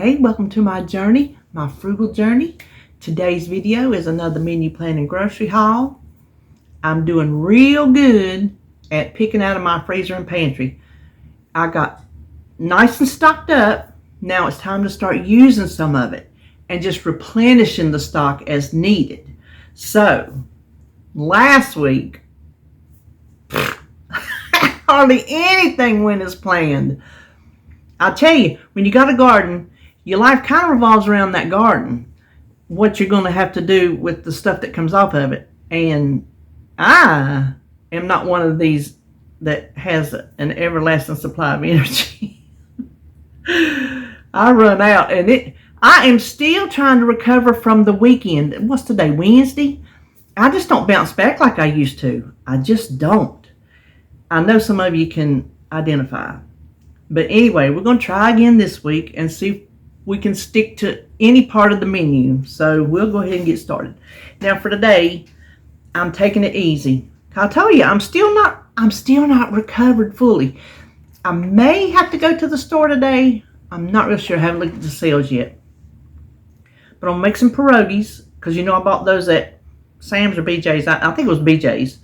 Hey, welcome to my journey, my frugal journey. Today's video is another menu planning grocery haul. I'm doing real good at picking out of my freezer and pantry. I got nice and stocked up. Now it's time to start using some of it and just replenishing the stock as needed. So, last week, hardly anything went as planned. I'll tell you, when you got a garden, your life kind of revolves around that garden. What you're going to have to do with the stuff that comes off of it. And I am not one of these that has an everlasting supply of energy. I run out, and I am still trying to recover from the weekend. What's today, Wednesday? I just don't bounce back like I used to. I just don't. I know some of you can identify. But anyway, we're going to try again this week and see if we can stick to any part of the menu. So we'll go ahead and get started. Now for today, I'm taking it easy. I'll tell you, I'm still not recovered fully. I may have to go to the store today. I'm not real sure. I haven't looked at the sales yet. But I'm going to make some pierogies because you know I bought those at Sam's or BJ's. I think it was BJ's.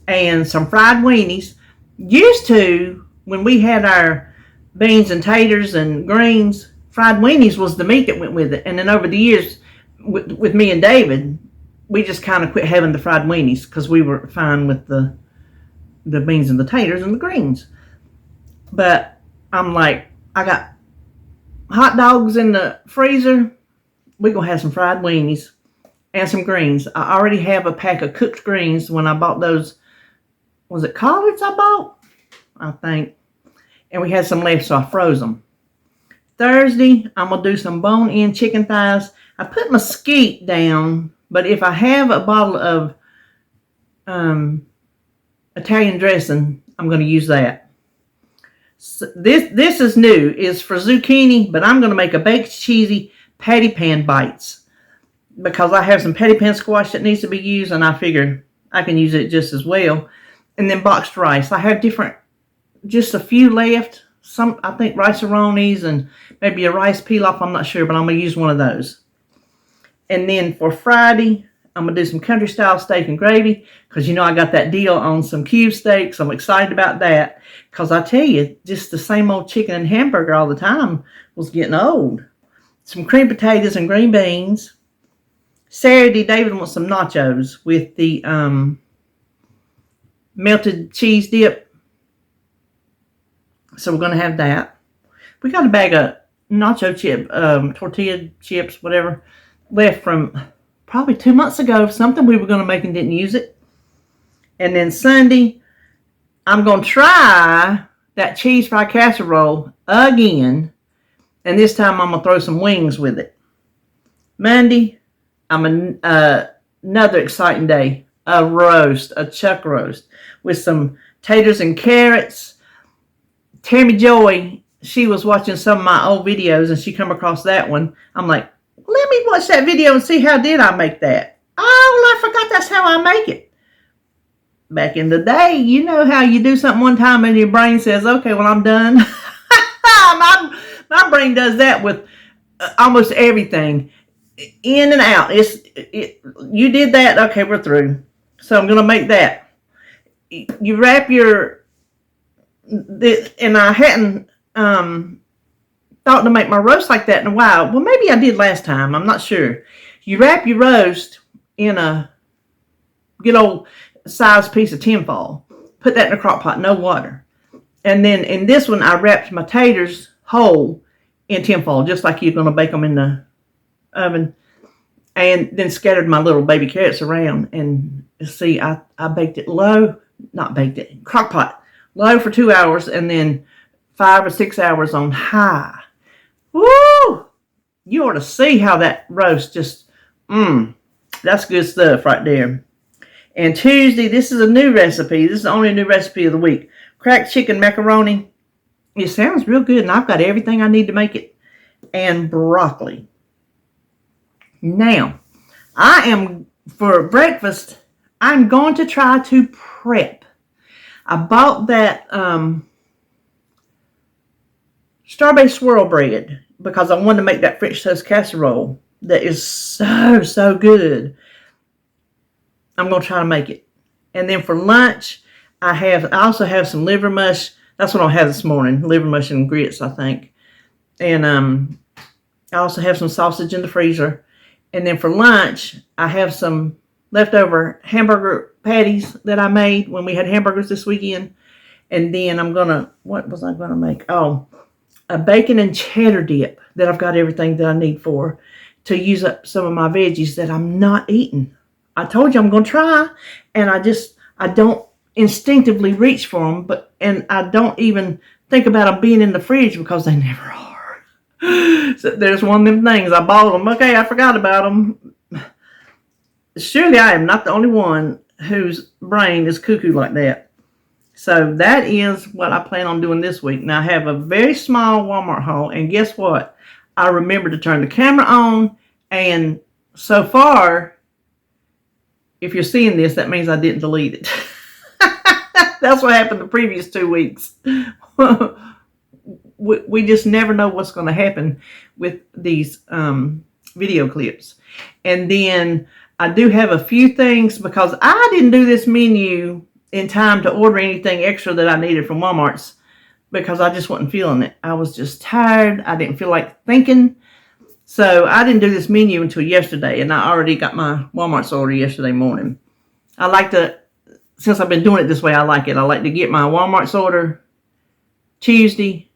And some fried weenies. Used to, when we had our beans and taters and greens, fried weenies was the meat that went with it. And then over the years, with me and David, we just kind of quit having the fried weenies because we were fine with the beans and the taters and the greens. But I'm like, I got hot dogs in the freezer. We're going to have some fried weenies and some greens. I already have a pack of cooked greens when I bought those. Was it collards I bought? I think. And we had some left, so I froze them. Thursday, I'm going to do some bone-in chicken thighs. I put mesquite down, but if I have a bottle of Italian dressing, I'm going to use that. So this is new. It's for zucchini, but I'm going to make a baked cheesy patty pan bites because I have some patty pan squash that needs to be used, and I figure I can use it just as well. And then boxed rice. I have just a few left. Some, I think, rice-a-ronis and maybe a rice pilaf. I'm not sure, but I'm going to use one of those. And then for Friday, I'm going to do some country-style steak and gravy because, you know, I got that deal on some cube steaks. I'm excited about that because I tell you, just the same old chicken and hamburger all the time was getting old. Some cream potatoes and green beans. Saturday, David wants some nachos with the melted cheese dip. So we're going to have that. We got a bag of nacho chip, tortilla chips, whatever, left from probably 2 months ago. Something we were going to make and didn't use it. And then Sunday, I'm going to try that cheese fry casserole again. And this time I'm going to throw some wings with it. Monday, another exciting day. A chuck roast with some taters and carrots. Tammy Joy, she was watching some of my old videos and she come across that one. I'm like, let me watch that video and see how did I make that. Oh, well, I forgot that's how I make it. Back in the day, you know how you do something one time and your brain says, okay, well, I'm done. my brain does that with almost everything. In and out. You did that, okay, we're through. So I'm going to make that. You wrap and I hadn't thought to make my roast like that in a while. Well, maybe I did last time. I'm not sure. You wrap your roast in a good old size piece of tinfoil. Put that in a crock pot, no water. And then in this one, I wrapped my taters whole in tinfoil, just like you're going to bake them in the oven. And then scattered my little baby carrots around. And see, I baked it low. Not baked it. Crock pot. Low for 2 hours and then 5 or 6 hours on high. Woo! You ought to see how that roast just, that's good stuff right there. And Tuesday, this is a new recipe. This is the only new recipe of the week. Cracked chicken macaroni. It sounds real good and I've got everything I need to make it. And broccoli. Now, for breakfast, I'm going to try to prep. I bought that strawberry swirl bread. because I wanted to make that French toast casserole that is so good. I'm going to try to make it. And then for lunch, I also have some liver mush. That's what I had this morning, liver mush and grits, I think. And I also have some sausage in the freezer. And then for lunch, I have some leftover hamburger patties that I made when we had hamburgers this weekend. And then what was I going to make? Oh, a bacon and cheddar dip that I've got everything that I need for to use up some of my veggies that I'm not eating. I told you I'm going to try, and I don't instinctively reach for them, and I don't even think about them being in the fridge because they never are. So there's one of them things. I bought them. Okay, I forgot about them. Surely I am not the only one whose brain is cuckoo like that. So that is what I plan on doing this week. Now I have a very small Walmart haul, and guess what? I remember to turn the camera on, and so far, if you're seeing this, that means I didn't delete it. That's what happened the previous 2 weeks. We just never know what's going to happen with these video clips. And then I do have a few things because I didn't do this menu in time to order anything extra that I needed from Walmart's because I just wasn't feeling it. I was just tired. I didn't feel like thinking. So I didn't do this menu until yesterday, and I already got my Walmart's order yesterday morning. I like to, since I've been doing it this way, I like it. I like to get my Walmart's order Tuesday,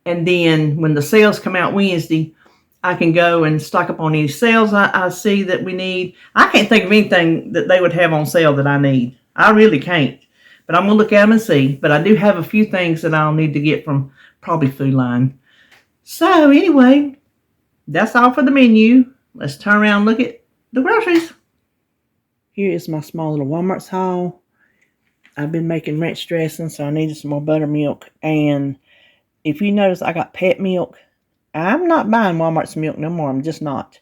and then when the sales come out Wednesday, I can go and stock up on any sales I see that we need. I can't think of anything that they would have on sale that I need. I really can't. But I'm going to look at them and see. But I do have a few things that I'll need to get from probably Food Line. So anyway, that's all for the menu. Let's turn around and look at the groceries. Here is my small little Walmart's haul. I've been making ranch dressing, so I needed some more buttermilk. And if you notice, I got pet milk. I'm not buying Walmart's milk no more. I'm just not.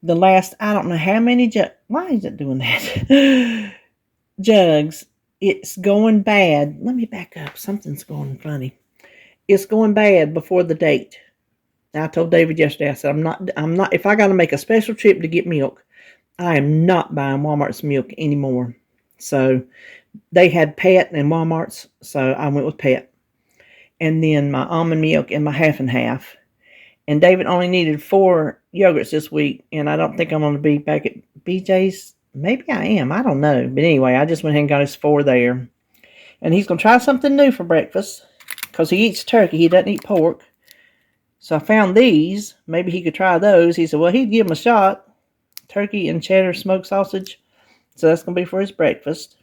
The last, I don't know how many jugs. Why is it doing that? Jugs. It's going bad. Let me back up. Something's going funny. It's going bad before the date. I told David yesterday, I said, I'm not, if I got to make a special trip to get milk, I am not buying Walmart's milk anymore. So they had Pet and Walmart's, so I went with Pet. And then my almond milk and my half and half. And David only needed 4 yogurts this week, and I don't think I'm going to be back at BJ's. Maybe I am. I don't know. But anyway, I just went ahead and got his 4 there. And he's going to try something new for breakfast because he eats turkey. He doesn't eat pork. So I found these. Maybe he could try those. He said, well, he'd give them a shot. Turkey and cheddar smoked sausage. So that's going to be for his breakfast.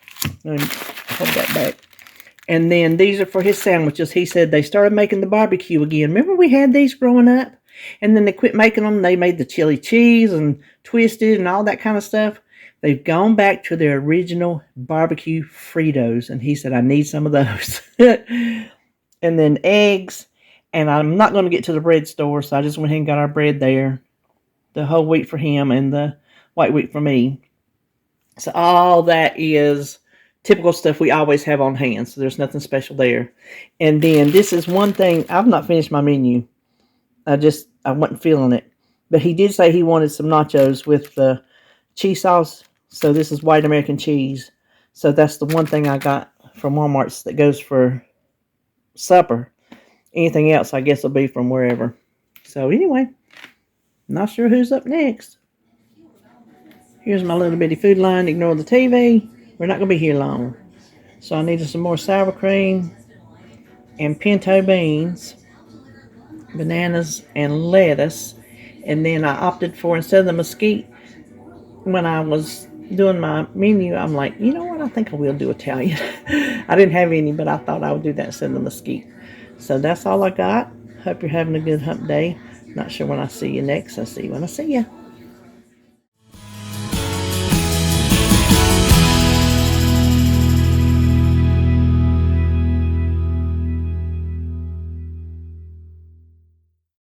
Let me hold that back. And then these are for his sandwiches. He said they started making the barbecue again. Remember we had these growing up? And then they quit making them. They made the chili cheese and twisted and all that kind of stuff. They've gone back to their original barbecue Fritos. And he said, I need some of those. And then eggs. And I'm not going to get to the bread store, so I just went ahead and got our bread there. The whole wheat for him and the white wheat for me. So all that is typical stuff we always have on hand, so there's nothing special there. And then this is one thing, I've not finished my menu. I wasn't feeling it. But he did say he wanted some nachos with the cheese sauce, so this is white American cheese. So that's the one thing I got from Walmart's that goes for supper. Anything else, I guess, will be from wherever. So anyway, not sure who's up next. Here's my little bitty Food Line. Ignore the TV. We're not going to be here long. So I needed some more sour cream and pinto beans, bananas, and lettuce. And then I opted for, instead of the mesquite, when I was doing my menu, I'm like, you know what? I think I will do Italian. I didn't have any, but I thought I would do that instead of the mesquite. So that's all I got. Hope you're having a good hump day. Not sure when I see you next. I'll see you when I see you.